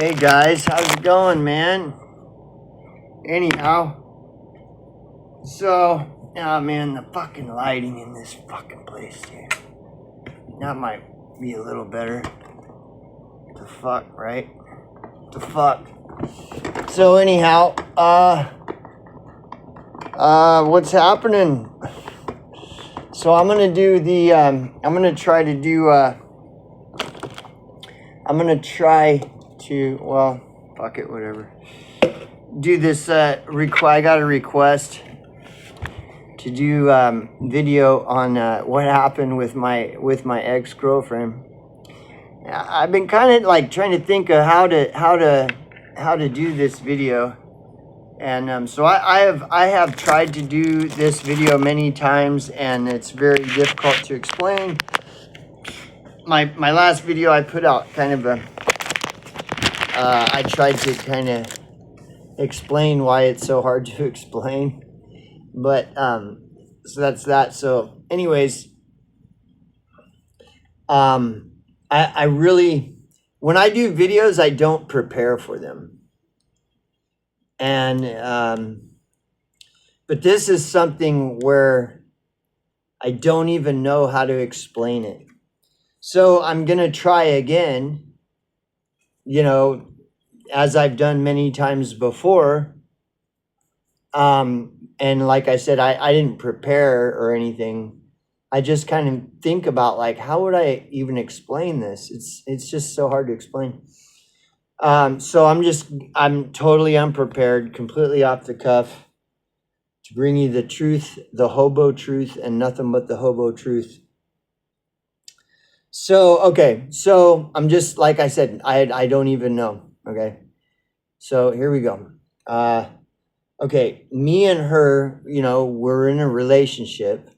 Hey guys, how's it going, man? Anyhow, so, oh man, the fucking lighting in this fucking place, dude. That might be a little better. The fuck, right? The fuck. So anyhow, what's happening? So I'm gonna do the, I'm gonna try to, well, fuck it, whatever. Do this, I got a request to do video on what happened with my ex-girlfriend. I've been kind of like trying to think of how to do this video, and so I have tried to do this video many times, and it's very difficult to explain. My last video I put out kind of I tried to kind of explain why it's so hard to explain, but so that's that. So anyways, I really, when I do videos, I don't prepare for them, and but this is something where I don't even know how to explain it. So I'm gonna try again, you know, as I've done many times before. And like I said, I didn't prepare or anything. I just kind of think about like, how would I even explain this? It's just so hard to explain. So I'm totally unprepared, completely off the cuff, to bring you the truth, the hobo truth, and nothing but the hobo truth. So, okay, so I'm just, like I said, I don't even know, okay? So here we go. Okay, me and her, you know, we're in a relationship,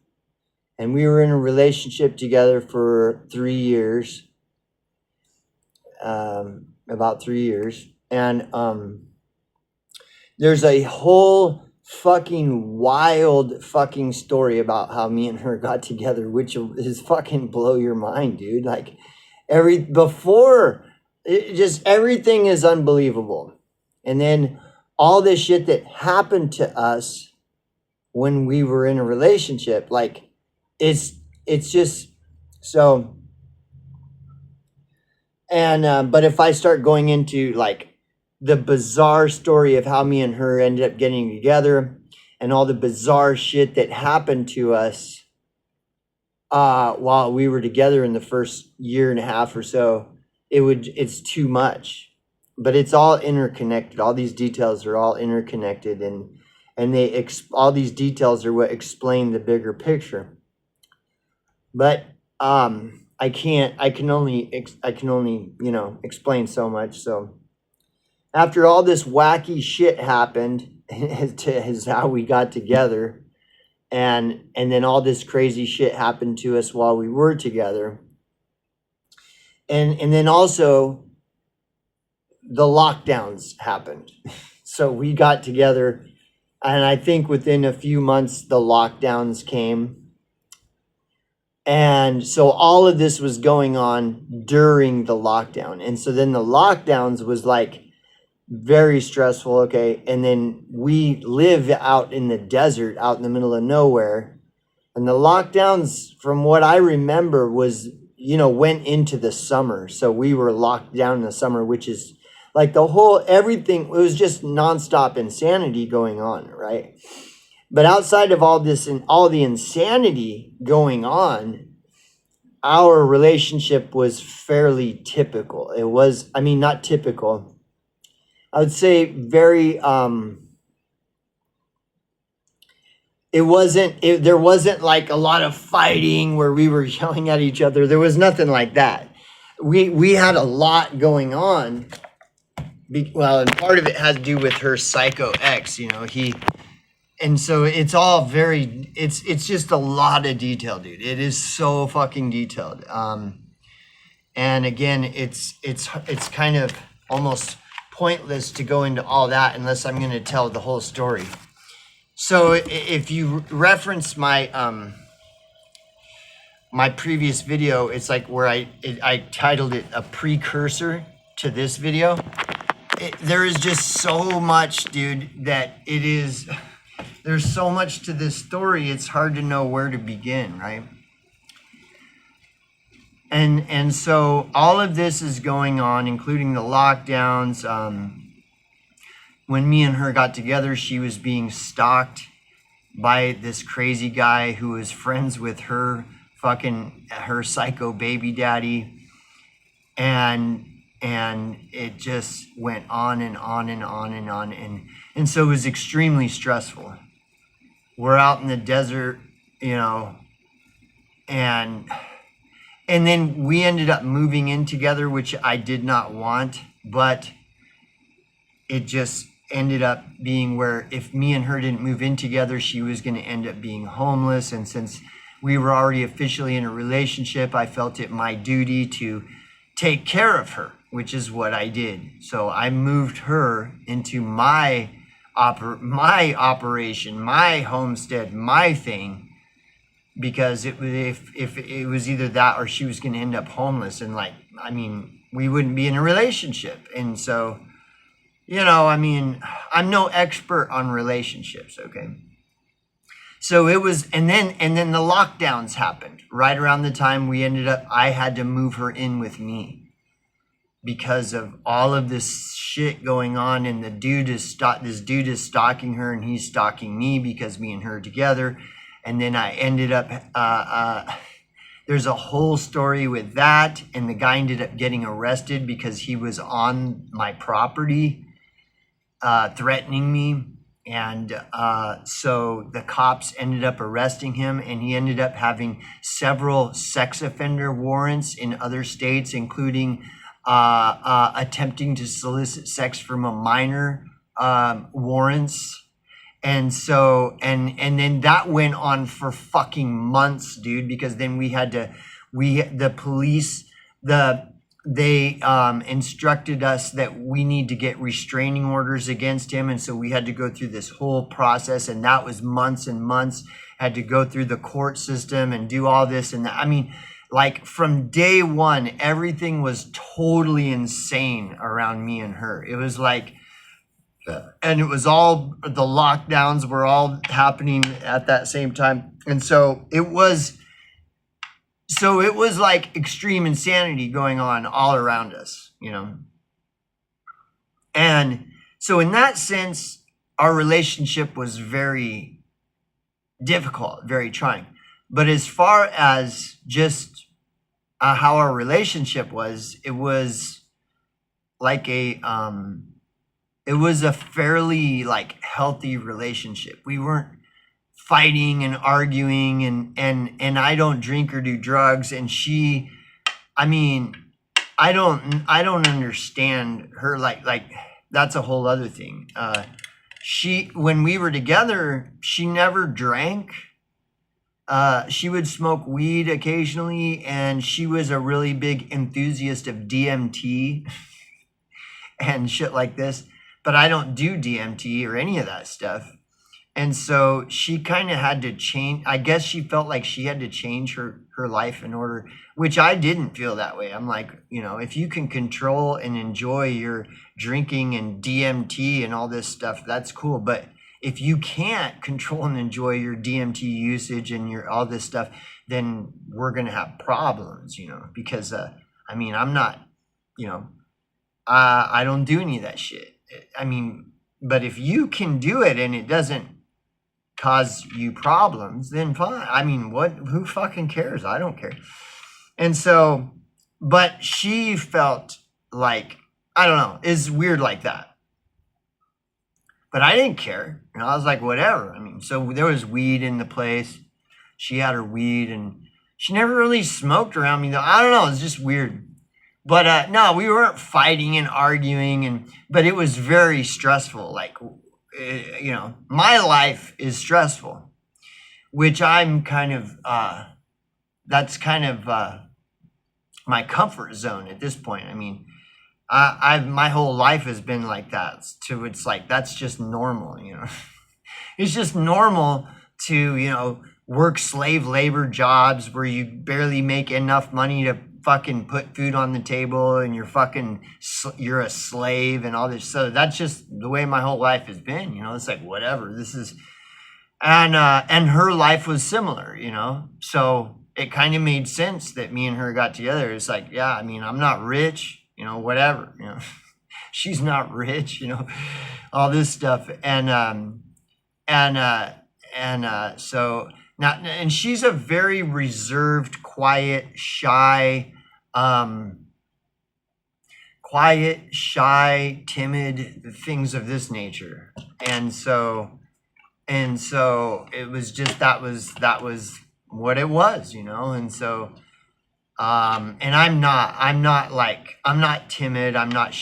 and we were in a relationship together for 3 years, about 3 years, and there's a whole fucking wild fucking story about how me and her got together, which is fucking blow your mind, dude. Like everything is unbelievable. And then all this shit that happened to us when we were in a relationship, like it's just so. And but if I start going into like the bizarre story of how me and her ended up getting together and all the bizarre shit that happened to us while we were together in the first year and a half or so, it's too much. But it's all interconnected. All these details are all interconnected, and all these details are what explain the bigger picture. But I can only you know, explain so much. So after all this wacky shit happened, is how we got together, and then all this crazy shit happened to us while we were together, and then also the lockdowns happened. So we got together, and I think within a few months the lockdowns came. And so all of this was going on during the lockdown. And so then the lockdowns was like very stressful. Okay. And then we live out in the desert, out in the middle of nowhere. And the lockdowns, from what I remember, was, you know, went into the summer. So we were locked down in the summer, which is like everything, it was just nonstop insanity going on, right? But outside of all this and all the insanity going on, our relationship was fairly typical. It was, I mean, not typical. I would say very, there wasn't like a lot of fighting where we were yelling at each other. There was nothing like that. We had a lot going on. Well, and part of it has to do with her psycho ex, you know, and so it's all very, it's just a lot of detail, dude. It is so fucking detailed. And again, it's kind of almost pointless to go into all that unless I'm going to tell the whole story. So if you reference my my previous video, it's like where I titled it a precursor to this video. there is just so much, dude, that it is. There's so much to this story. It's hard to know where to begin, right? And so all of this is going on, including the lockdowns. When me and her got together, she was being stalked by this crazy guy who was friends with her psycho baby daddy, and it just went on and on and on and on, and so it was extremely stressful. We're out in the desert, and then we ended up moving in together, which I did not want, but it just ended up being where if me and her didn't move in together, she was going to end up being homeless. And since we were already officially in a relationship, I felt it my duty to take care of her, which is what I did. So I moved her into my operation, my homestead, my thing, because if it was either that or she was going to end up homeless, and we wouldn't be in a relationship. And so, I'm no expert on relationships, okay? So it was, and then the lockdowns happened right around the time I had to move her in with me because of all of this shit going on, and this dude is stalking her, and he's stalking me because me and her are together. And then I ended up, there's a whole story with that, and the guy ended up getting arrested because he was on my property, threatening me. And so the cops ended up arresting him, and he ended up having several sex offender warrants in other states, including attempting to solicit sex from a minor warrants. And so, and then that went on for fucking months, dude, because then the police, they instructed us that we need to get restraining orders against him. And so we had to go through this whole process, and that was months and months. Had to go through the court system and do all this and that. From day one, everything was totally insane around me and her. It was and it was all, the lockdowns were all happening at that same time. And so it was like extreme insanity going on all around us, And so in that sense, our relationship was very difficult, very trying. But as far as just how our relationship was, it was like it was a fairly healthy relationship. We weren't fighting and arguing, and I don't drink or do drugs, and she, I don't understand her, that's a whole other thing. When we were together, she never drank. She would smoke weed occasionally, and she was a really big enthusiast of DMT and shit like this. But I don't do DMT or any of that stuff. And so she kind of had to change. I guess she felt like she had to change her life in order, which I didn't feel that way. I'm like, if you can control and enjoy your drinking and DMT and all this stuff, that's cool. But if you can't control and enjoy your DMT usage and your all this stuff, then we're going to have problems, because, I'm not, I don't do any of that shit. But if you can do it and it doesn't cause you problems, then fine. Who fucking cares? I don't care. And so, but she felt like, I don't know, it's weird like that. But I didn't care. I was like, whatever. So there was weed in the place. She had her weed, and she never really smoked around me though. I don't know. It's just weird. But no, we weren't fighting and arguing, but it was very stressful. My life is stressful, which I'm kind of, that's kind of my comfort zone at this point. My whole life has been like that. It's like, that's just normal, It's just normal to, work slave labor jobs where you barely make enough money to fucking put food on the table and you're a slave and all this. So that's just the way my whole life has been, it's like, whatever, this is, and her life was similar, so it kind of made sense that me and her got together. It's like, yeah, I mean, I'm not rich, whatever, she's not rich, all this stuff. So now, and she's a very reserved, quiet, shy, timid, things of this nature. And so it was just, that was what it was, and so, and I'm not timid. I'm not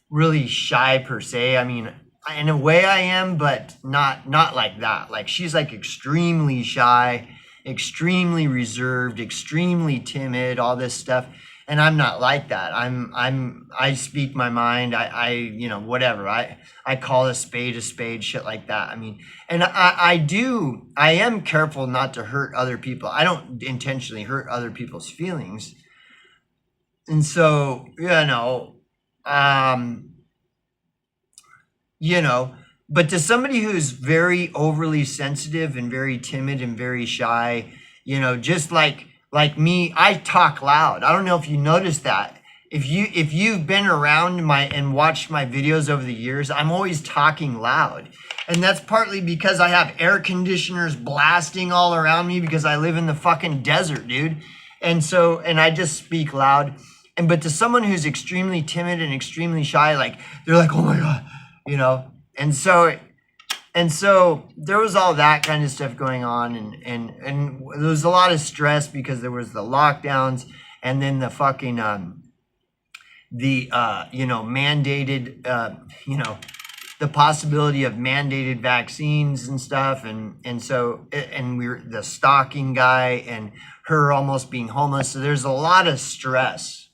really shy per se. I mean, in a way I am, but not like that. Like, she's like extremely shy, extremely reserved, extremely timid, all this stuff. And I'm not like that. I speak my mind. I whatever. I call a spade, shit like that. I mean, and I am careful not to hurt other people. I don't intentionally hurt other people's feelings. And so, but to somebody who's very overly sensitive and very timid and very shy, just like me, I talk loud. I don't know if you noticed that. If you've been around and watched my videos over the years, I'm always talking loud. And that's partly because I have air conditioners blasting all around me because I live in the fucking desert, dude. And I just speak loud. But to someone who's extremely timid and extremely shy, like, they're like, oh my God, And so there was all that kind of stuff going on, and there was a lot of stress because there was the lockdowns, and then the fucking mandated the possibility of mandated vaccines and stuff, and we were the stalking guy and her almost being homeless. So there's a lot of stress.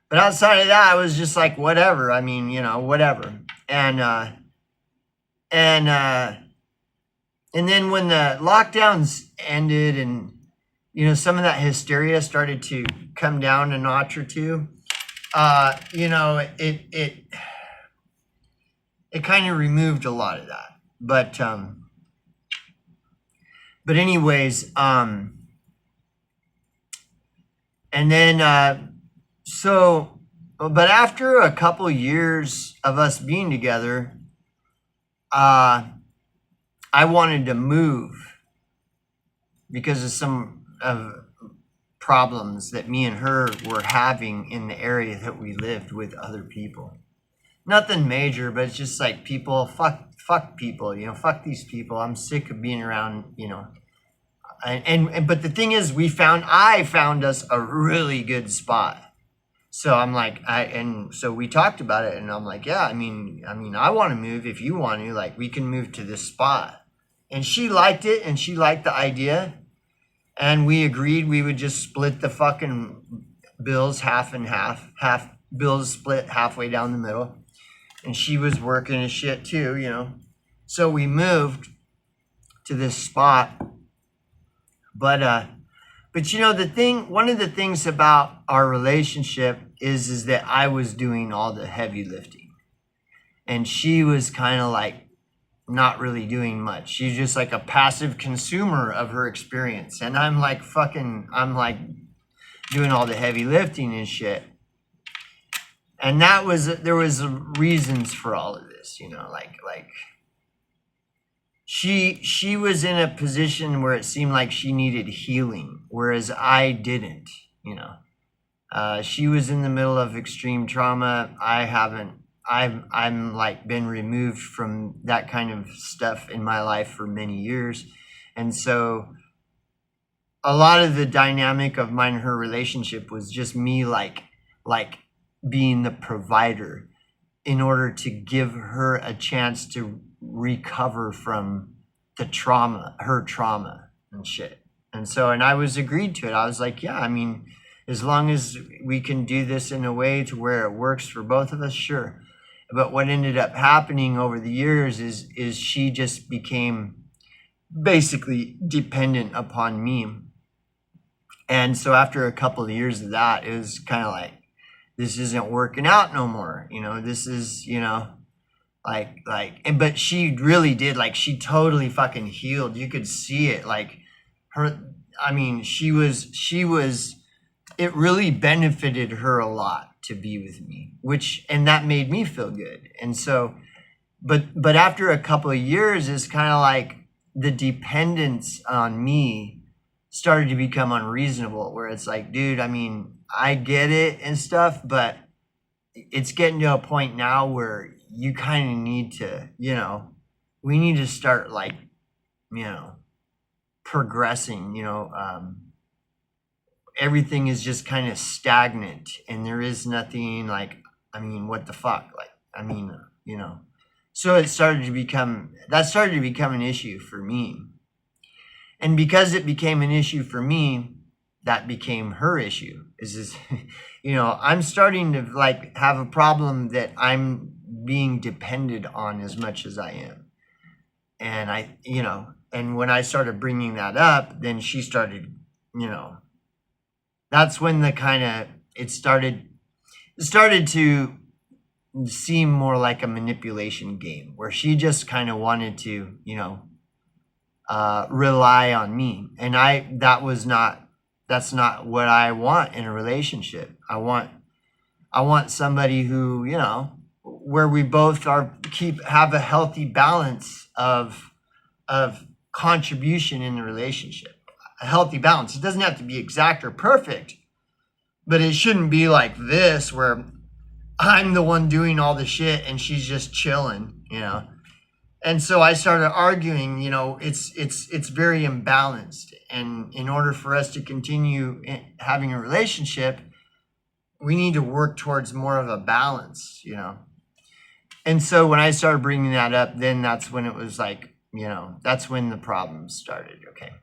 But outside of that, I was just like, whatever. I mean, whatever. And then when the lockdowns ended and, some of that hysteria started to come down a notch or two, it kind of removed a lot of that. But anyways, and then, but after a couple years of us being together, I wanted to move because of some of problems that me and her were having in the area that we lived with other people. Nothing major, but it's just like people, fuck people, fuck these people. I'm sick of being around, but the thing is, I found us a really good spot. So I'm like, so we talked about it, and I'm like, yeah, I mean, I want to move if you want to, like, we can move to this spot. And she liked it, and she liked the idea, and we agreed we would just split the fucking bills half and half bills split halfway down the middle. And she was working as shit too, So we moved to this spot, but one of the things about our relationship is that I was doing all the heavy lifting, and she was kind of like not really doing much. She's just like a passive consumer of her experience, and I'm like doing all the heavy lifting and shit. And there was reasons for all of this, like she was in a position where it seemed like she needed healing, whereas I didn't, she was in the middle of extreme trauma. I'm like been removed from that kind of stuff in my life for many years. And so a lot of the dynamic of mine and her relationship was just me like being the provider in order to give her a chance to recover from the trauma, her trauma and shit. And I was agreed to it. I was like, yeah, I mean, as long as we can do this in a way to where it works for both of us, sure. But what ended up happening over the years is she just became basically dependent upon me. And so after a couple of years of that, it was kind of like, this isn't working out no more. This is, but she really did, like, she totally fucking healed. You could see it, like her, I mean, she was, it really benefited her a lot to be with me, and that made me feel good. And so, but after a couple of years, it's kind of like the dependence on me started to become unreasonable, where it's like, dude, I mean, I get it and stuff, but it's getting to a point now where you kind of need to, we need to start, like, progressing. Everything is just kind of stagnant, and there is nothing, like, I mean, what the fuck? Like, I mean, so that started to become an issue for me. And because it became an issue for me, that became her issue. I'm starting to, like, have a problem that I'm being depended on as much as I am. And and when I started bringing that up, then she started, that's when it started to seem more like a manipulation game, where she just kind of wanted to, rely on me. And that's not what I want in a relationship. I want somebody who, where we both have a healthy balance of contribution in the relationship. A healthy balance. It doesn't have to be exact or perfect, but it shouldn't be like this, where I'm the one doing all the shit and she's just chilling, And so I started arguing, it's very imbalanced. And in order for us to continue having a relationship, we need to work towards more of a balance, And so when I started bringing that up, then that's when it was like, that's when the problems started. Okay.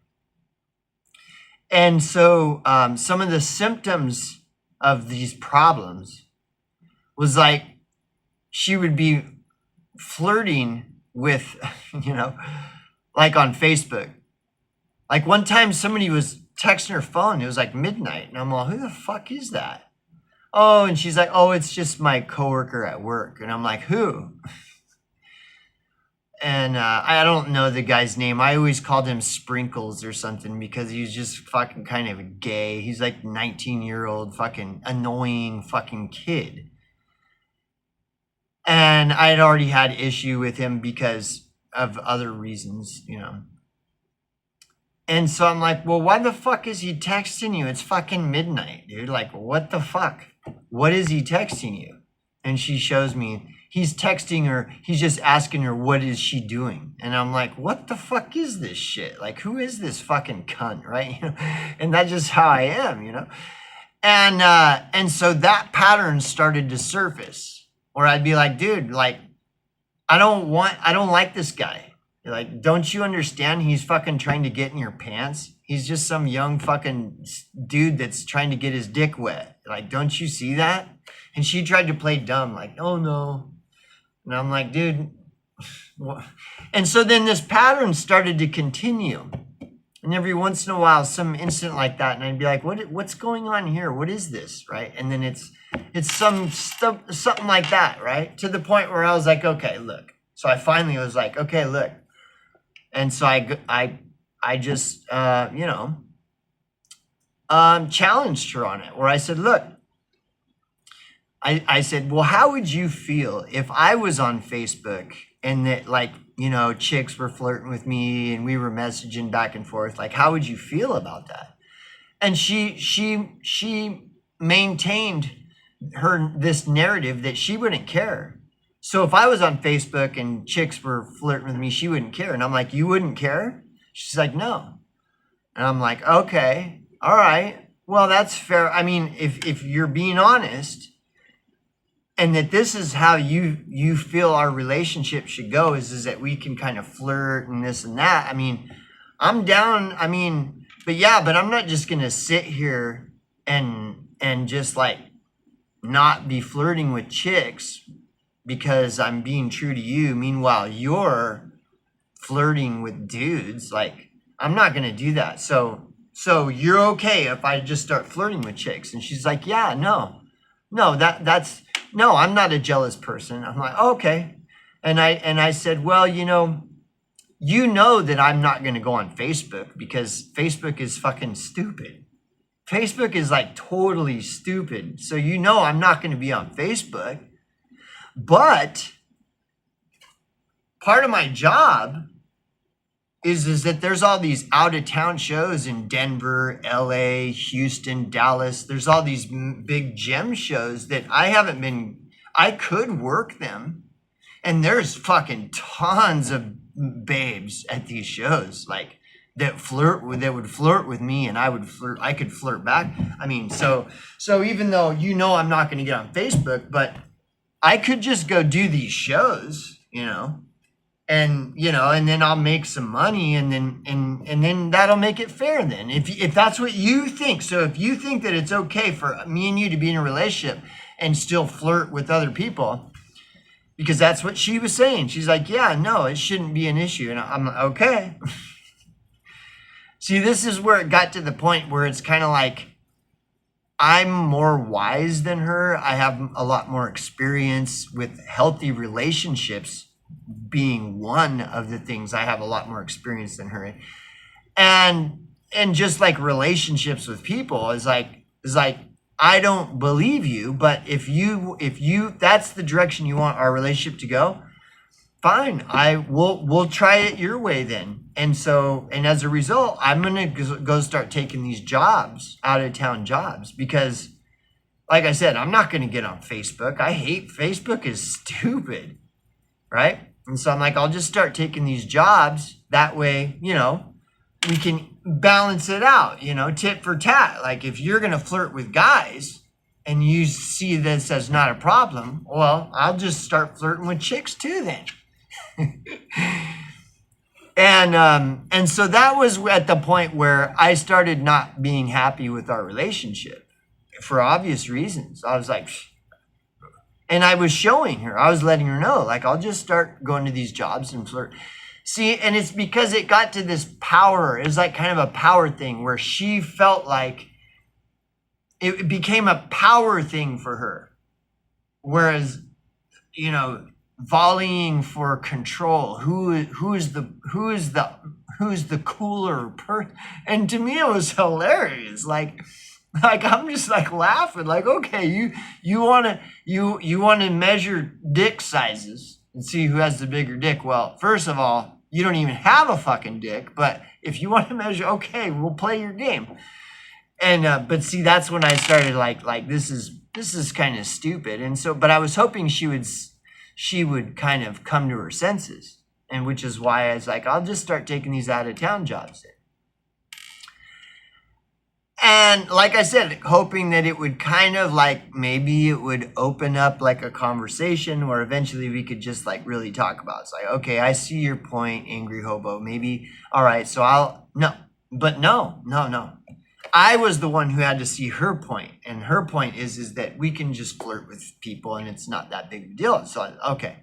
And so some of the symptoms of these problems was like, she would be flirting with, like on Facebook. Like one time somebody was texting her phone. It was like midnight. And I'm like, who the fuck is that? Oh, and she's like, oh, it's just my coworker at work. And I'm like, who? And I don't know the guy's name. I always called him Sprinkles or something, because he was just fucking kind of gay. He's like 19-year-old fucking annoying fucking kid. And I had already had issue with him because of other reasons, And so I'm like, well, why the fuck is he texting you? It's fucking midnight, dude. Like, what the fuck? What is he texting you? And she shows me, he's texting her. He's just asking her, what is she doing? And I'm like, what the fuck is this shit? Like, who is this fucking cunt, right? And that's just how I am, And so that pattern started to surface, where I'd be like, dude, like, I don't like this guy. Like, don't you understand? He's fucking trying to get in your pants. He's just some young fucking dude that's trying to get his dick wet. Like, don't you see that? And she tried to play dumb, like, oh no. And I'm like, dude. What? And so then this pattern started to continue. And every once in a while, some incident like that, and I'd be like, what's going on here? What is this, right? And then it's something like that, right? To the point where I was like, okay, look. So I finally was like, okay, look. And so I just, challenged her on it, where I said, look, I said, well, how would you feel if I was on Facebook and that, like, chicks were flirting with me and we were messaging back and forth? Like, how would you feel about that? And she maintained this narrative that she wouldn't care. So if I was on Facebook and chicks were flirting with me, she wouldn't care. And I'm like, you wouldn't care? She's like, no. And I'm like, okay, all right. Well, that's fair. I mean, if you're being honest, and that this is how you feel our relationship should go, is that we can kind of flirt and this and that. I mean, I'm down. I mean, but I'm not just going to sit here and just like not be flirting with chicks because I'm being true to you. Meanwhile, you're flirting with dudes. Like, I'm not going to do that. So so you're okay if I just start flirting with chicks? And she's like, yeah, no, that's no, I'm not a jealous person. I'm like, okay. And I said, well, you know that I'm not going to go on Facebook because Facebook is fucking stupid. Facebook is like totally stupid. So I'm not going to be on Facebook. But part of my job is that there's all these out of town shows in Denver, LA, Houston, Dallas. There's all these big gem shows that I could work them. And there's fucking tons of babes at these shows, like that would flirt with me, and I could flirt back. I mean, so even though I'm not going to get on Facebook, but I could just go do these shows, and then I'll make some money, and then that'll make it fair. Then if that's what you think, so if you think that it's okay for me and you to be in a relationship and still flirt with other people, because that's what she was saying. She's like, yeah, no, it shouldn't be an issue. And I'm like, okay. See, this is where it got to the point where it's kind of like, I'm more wise than her. I have a lot more experience with healthy relationships being one of the things I have a lot more experience than her in. And just like relationships with people is like, I don't believe you, but if you that's the direction you want our relationship to go, fine. We'll try it your way then. And as a result, I'm going to go start taking these jobs, out of town jobs, because like I said, I'm not going to get on Facebook. I hate Facebook is stupid. Right? And so I'm like, I'll just start taking these jobs. That way, we can balance it out, tit for tat. Like if you're going to flirt with guys and you see this as not a problem, well, I'll just start flirting with chicks too then. And so that was at the point where I started not being happy with our relationship for obvious reasons. I was like, and I was showing her, I was letting her know, like, I'll just start going to these jobs and flirt. See, and it's because it got to this power. It was like kind of a power thing where she felt like it became a power thing for her. Whereas, volleying for control, who's the cooler person. And to me, it was hilarious. Like I'm just like laughing, like, okay, you want to measure dick sizes and see who has the bigger dick. Well, first of all, you don't even have a fucking dick, but if you want to measure, okay, we'll play your game. And but see, that's when I started like this is kind of stupid. And so, but I was hoping she would kind of come to her senses, and which is why I was like, I'll just start taking these out of town jobs in. And like I said, hoping that it would kind of like, maybe it would open up like a conversation where eventually we could just like really talk about it. It's like, okay, I see your point, Angry Hobo. Maybe, all right, so no. I was the one who had to see her point. And her point is that we can just flirt with people and it's not that big of a deal. So, okay.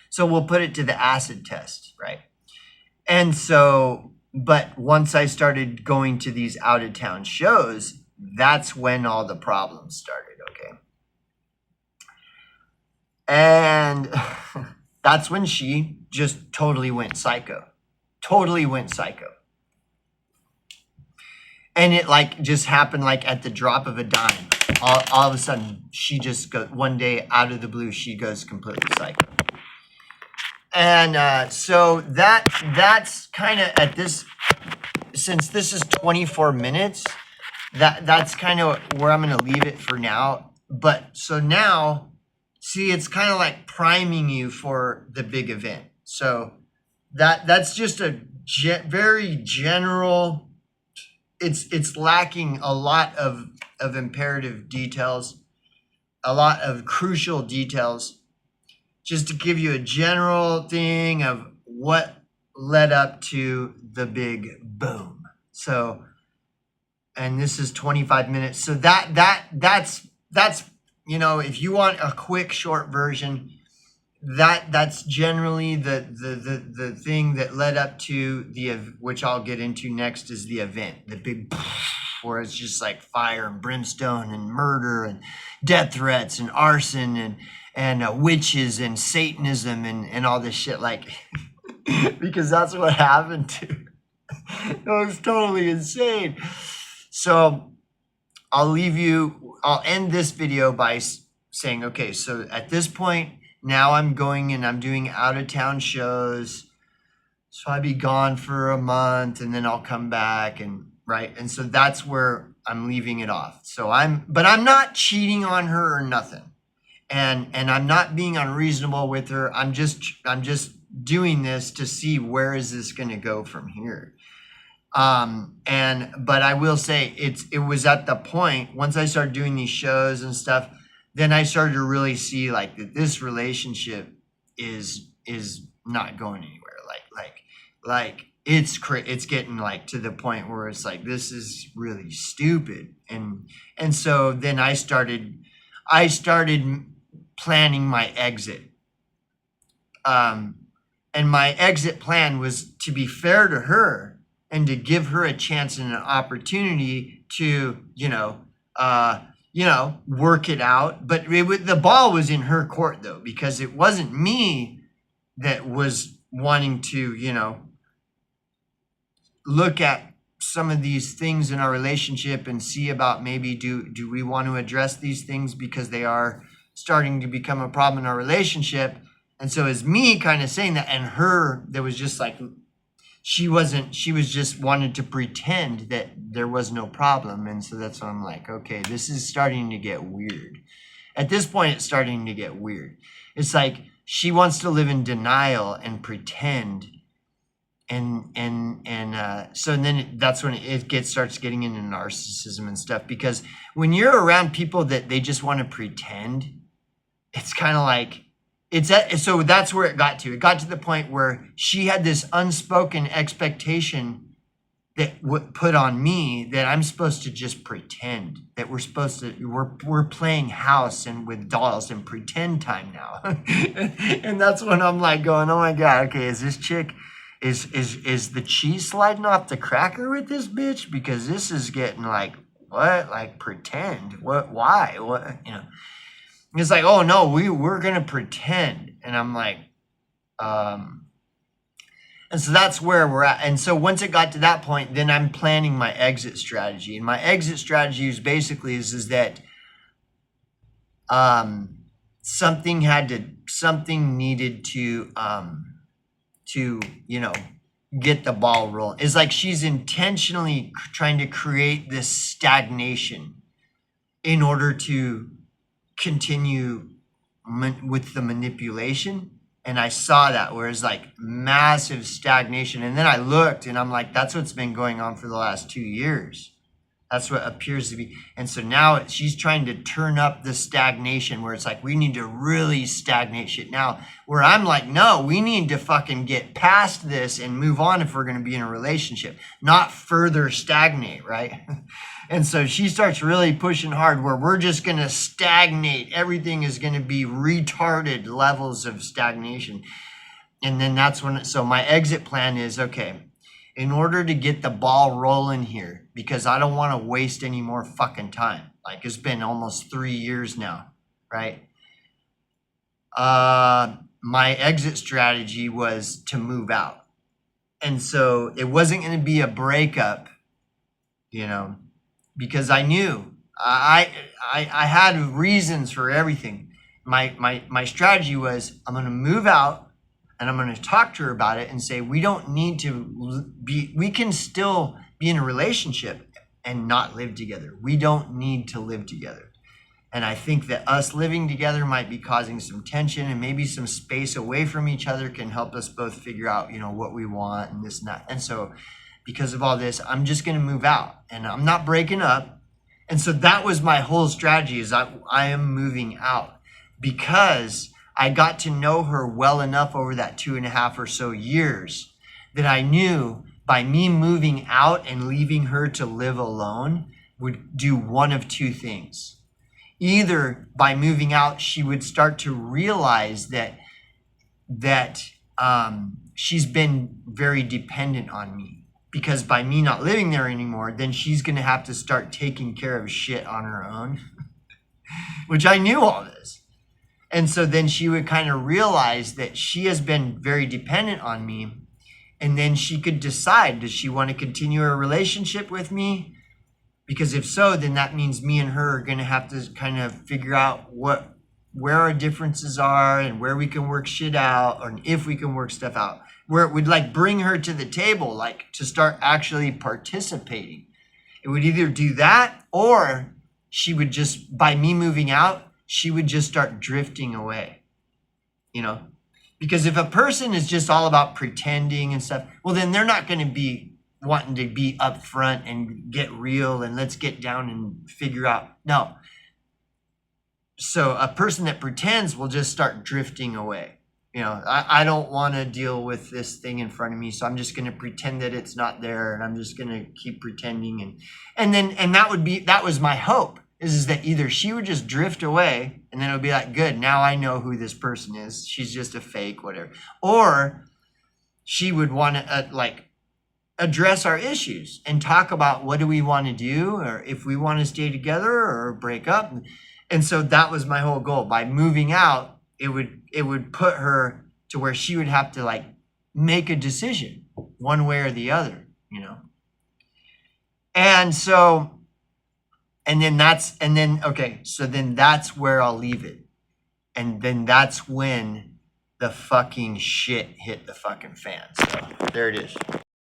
So we'll put it to the acid test, right? And so, but once I started going to these out of town shows, that's when all the problems started, okay? And that's when she just totally went psycho. And it like just happened like at the drop of a dime. All of a sudden, she just one day out of the blue, she goes completely psycho. And so that's kind of at this, since this is 24 minutes, that's kind of where I'm going to leave it for now. But so now, see, it's kind of like priming you for the big event. So that's just a very general, it's lacking a lot of imperative details, a lot of crucial details, just to give you a general thing of what led up to the big boom. So, and this is 25 minutes. So that's, if you want a quick short version, that's generally the thing that led up to which I'll get into next, is the event, the big where it's just like fire and brimstone and murder and death threats and arson and witches and Satanism and all this shit, like because that's what happened to. It was totally insane. So I'll end this video by saying, okay, so at this point, now I'm going and I'm doing out of town shows. So I'll be gone for a month and then I'll come back, and right. And so that's where I'm leaving it off. So but I'm not cheating on her or nothing. And I'm not being unreasonable with her. I'm just doing this to see where is this going to go from here. But I will say it was at the point, once I started doing these shows and stuff, then I started to really see like that this relationship is not going anywhere. Like it's getting like to the point where it's like, this is really stupid. And so then I started planning my exit. And my exit plan was to be fair to her and to give her a chance and an opportunity to, work it out. But the ball was in her court though, because it wasn't me that was wanting to, look at some of these things in our relationship and see about maybe do we want to address these things because they are starting to become a problem in our relationship. And so it's me kind of saying that, and her, that was just like, she was just wanted to pretend that there was no problem. And so that's when I'm like, okay, this is starting to get weird. At this point, it's starting to get weird. It's like she wants to live in denial and pretend. So then that's when it starts getting into narcissism and stuff, because when you're around people that they just want to pretend, it's kind of like, so that's where it got to. It got to the point where she had this unspoken expectation that put on me that I'm supposed to just pretend, that we're playing house and with dolls and pretend time now. And that's when I'm like going, oh my God, okay, is this chick, is the cheese sliding off the cracker with this bitch? Because this is getting like, what? Like pretend? What? Why? What? It's like, oh no, we're gonna pretend. And I'm like, and so that's where we're at. And so once it got to that point, then I'm planning my exit strategy. And my exit strategy is basically is that something needed to get the ball rolling. It's like she's intentionally trying to create this stagnation in order to continue with the manipulation. And I saw that, where it's like massive stagnation. And then I looked and I'm like, that's what's been going on for the last 2 years. That's what appears to be. And so now she's trying to turn up the stagnation, where it's like, we need to really stagnate shit now. Where I'm like, no, we need to fucking get past this and move on if we're going to be in a relationship, not further stagnate, right? And so she starts really pushing hard, where we're just going to stagnate. Everything is going to be retarded levels of stagnation. And then that's when, so my exit plan is, okay, in order to get the ball rolling here, because I don't want to waste any more fucking time. Like, it's been almost 3 years now, right? My exit strategy was to move out. And so it wasn't going to be a breakup, because I knew I had reasons for everything. My strategy was, I'm going to move out. And I'm going to talk to her about it and say, we don't need to we can still be in a relationship and not live together. We don't need to live together. And I think that us living together might be causing some tension, and maybe some space away from each other can help us both figure out, what we want and this and that. And so because of all this, I'm just going to move out, and I'm not breaking up. And so that was my whole strategy, is I am moving out, because I got to know her well enough over that 2.5 or so years that I knew by me moving out and leaving her to live alone would do one of two things. Either by moving out, she would start to realize that that she's been very dependent on me, because by me not living there anymore, then she's going to have to start taking care of shit on her own, which I knew all this. And so then she would kind of realize that she has been very dependent on me. And then she could decide, does she want to continue a relationship with me? Because if so, then that means me and her are going to have to kind of figure out where our differences are and where we can work shit out, or if we can work stuff out, where it would like bring her to the table, like to start actually participating. It would either do that, or she would just, by me moving out, she would just start drifting away, you know? Because if a person is just all about pretending and stuff, well, then they're not going to be wanting to be upfront and get real and let's get down and figure out. No. So a person that pretends will just start drifting away. You know, I don't want to deal with this thing in front of me, so I'm just going to pretend that it's not there, and I'm just going to keep pretending. And that was my hope, is that either she would just drift away, and then it would be like, good, now I know who this person is. She's just a fake, whatever. Or she would want to address our issues and talk about what do we want to do, or if we want to stay together or break up. And so that was my whole goal. By moving out, it would put her to where she would have to like make a decision one way or the other, you know? And so, so then that's where I'll leave it. And then that's when the fucking shit hit the fucking fan. So there it is.